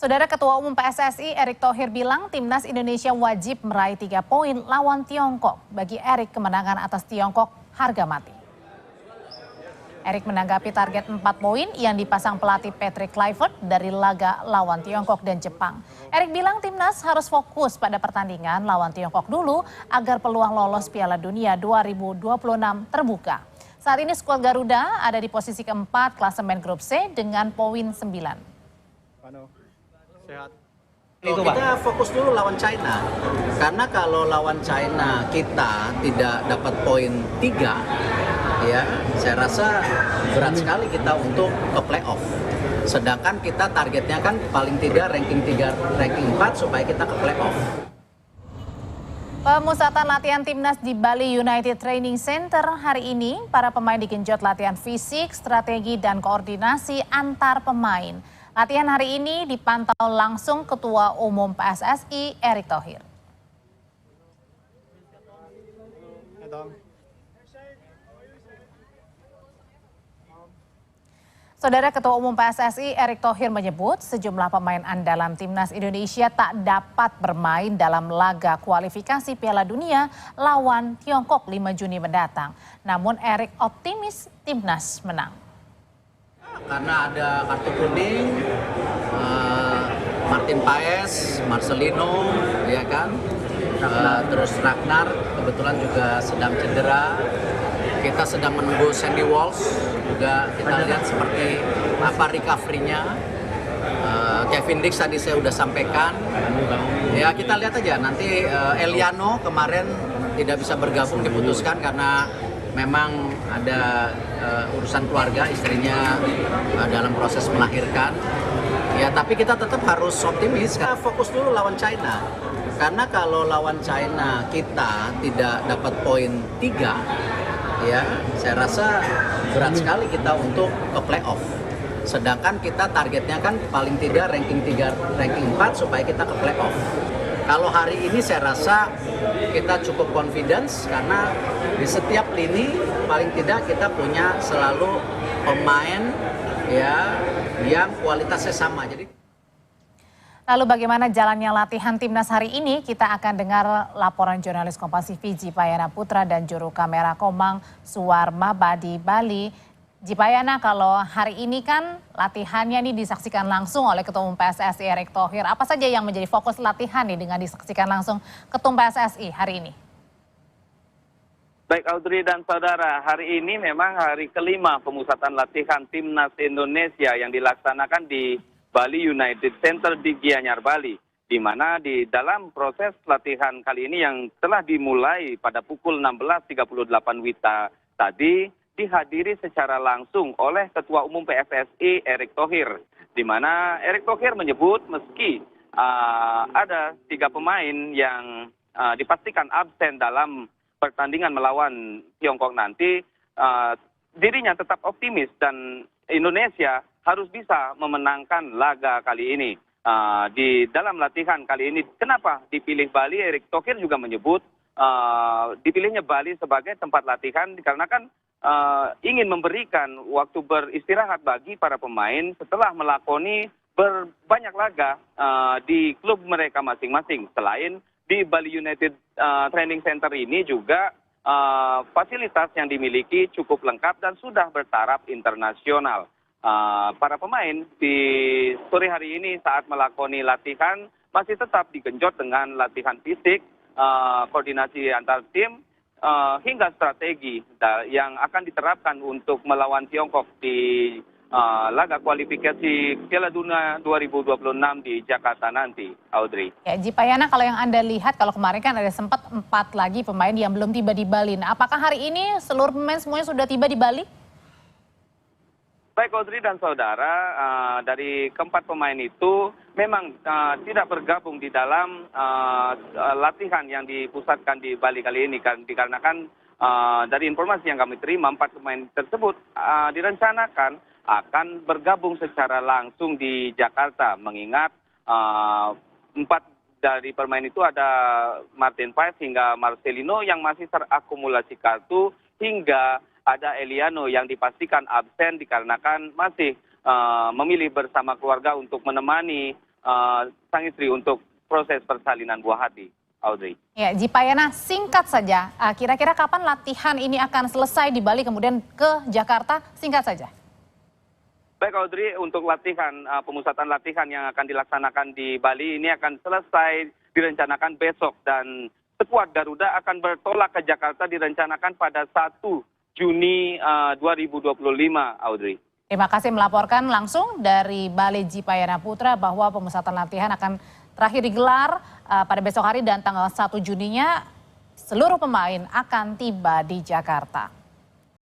Saudara Ketua Umum PSSI Erick Thohir bilang timnas Indonesia wajib meraih 3 poin lawan Tiongkok. Bagi Erick, kemenangan atas Tiongkok harga mati. Erick menanggapi target 4 poin yang dipasang pelatih Patrick Kluivert dari laga lawan Tiongkok dan Jepang. Erick bilang timnas harus fokus pada pertandingan lawan Tiongkok dulu agar peluang lolos Piala Dunia 2026 terbuka. Saat ini skuad Garuda ada di posisi keempat klasemen grup C dengan poin 9. Sehat. Kita fokus dulu lawan China, karena kalau lawan China kita tidak dapat poin 3, ya saya rasa berat sekali kita untuk ke playoff. Sedangkan kita targetnya kan paling tidak ranking 3, ranking 4 supaya kita ke playoff. Pemusatan latihan timnas di Bali United Training Center hari ini, para pemain digenjot latihan fisik, strategi, dan koordinasi antar pemain. Latihan hari ini dipantau langsung Ketua Umum PSSI Erick Thohir. Saudara Ketua Umum PSSI Erick Thohir menyebut sejumlah pemain andalan timnas Indonesia tak dapat bermain dalam laga kualifikasi Piala Dunia lawan Tiongkok 5 Juni mendatang. Namun Erick optimis timnas menang. Karena ada kartu kuning, Martin Paes, Marcelino, ya kan, terus Ragnar kebetulan juga sedang cedera. Kita sedang menunggu Sandy Walsh, juga kita lihat seperti apa recovery-nya. Kevin Dix tadi saya udah sampaikan. Ya kita lihat aja nanti Eliano kemarin tidak bisa bergabung, diputuskan karena memang ada urusan keluarga, istrinya dalam proses melahirkan. Ya tapi kita tetap harus optimis. Kita fokus dulu lawan China. Karena kalau lawan China kita tidak dapat poin 3, ya saya rasa berat sekali kita untuk ke playoff. Sedangkan kita targetnya kan paling tidak ranking 3, ranking 4 supaya kita ke playoff. Kalau hari ini saya rasa kita cukup confidence karena di setiap lini paling tidak kita punya selalu pemain ya yang kualitasnya sama. Lalu bagaimana jalannya latihan timnas hari ini? Kita akan dengar laporan jurnalis Kompas TV Jipayana Putra dan juru kamera Komang Suwarmaba di Bali. Jipayana, kalau hari ini kan latihannya nih disaksikan langsung oleh Ketua Umum PSSI Erick Thohir. Apa saja yang menjadi fokus latihan nih dengan disaksikan langsung Ketua Umum PSSI hari ini? Baik Audrey dan saudara, hari ini memang hari kelima pemusatan latihan timnas Indonesia yang dilaksanakan di Bali United Center di Gianyar, Bali. Di mana di dalam proses latihan kali ini yang telah dimulai pada pukul 16.38 WITA tadi, dihadiri secara langsung oleh Ketua Umum PSSI Erick Thohir. Di mana Erick Thohir menyebut meski ada 3 pemain yang dipastikan absen dalam pertandingan melawan Tiongkok nanti, dirinya tetap optimis dan Indonesia harus bisa memenangkan laga kali ini. Di dalam latihan kali ini, kenapa dipilih Bali? Erick Thohir juga menyebut dipilihnya Bali sebagai tempat latihan dikarenakan ingin memberikan waktu beristirahat bagi para pemain setelah melakoni berbanyak laga di klub mereka masing-masing. Selain di Bali United Training Center ini juga fasilitas yang dimiliki cukup lengkap dan sudah bertaraf internasional. Para pemain di sore hari ini saat melakoni latihan masih tetap digenjot dengan latihan fisik, koordinasi antar tim, hingga strategi yang akan diterapkan untuk melawan Tiongkok di laga kualifikasi Piala Dunia 2026 di Jakarta nanti, Audrey. Ya, Jipayana, kalau yang Anda lihat, kalau kemarin kan ada sempat 4 lagi pemain yang belum tiba di Bali. Nah, apakah hari ini seluruh pemain semuanya sudah tiba di Bali? Baik Audrey dan saudara, dari keempat pemain itu memang tidak bergabung di dalam latihan yang dipusatkan di Bali kali ini, dikarenakan dari informasi yang kami terima 4 pemain tersebut direncanakan akan bergabung secara langsung di Jakarta, mengingat 4 dari pemain itu ada Martin Paes hingga Marcelino yang masih terakumulasi kartu, hingga ada Eliano yang dipastikan absen dikarenakan masih memilih bersama keluarga untuk menemani sang istri untuk proses persalinan buah hati. Audrey. Ya, Jipayana, singkat saja, kira-kira kapan latihan ini akan selesai di Bali kemudian ke Jakarta? Singkat saja. Baik Audrey, untuk latihan, pemusatan latihan yang akan dilaksanakan di Bali ini akan selesai direncanakan besok dan skuad Garuda akan bertolak ke Jakarta direncanakan pada 1 Juni 2025, Audrey. Terima kasih melaporkan langsung dari Bali Jipayana Putra bahwa pemusatan latihan akan terakhir digelar pada besok hari dan tanggal 1 Juninya seluruh pemain akan tiba di Jakarta.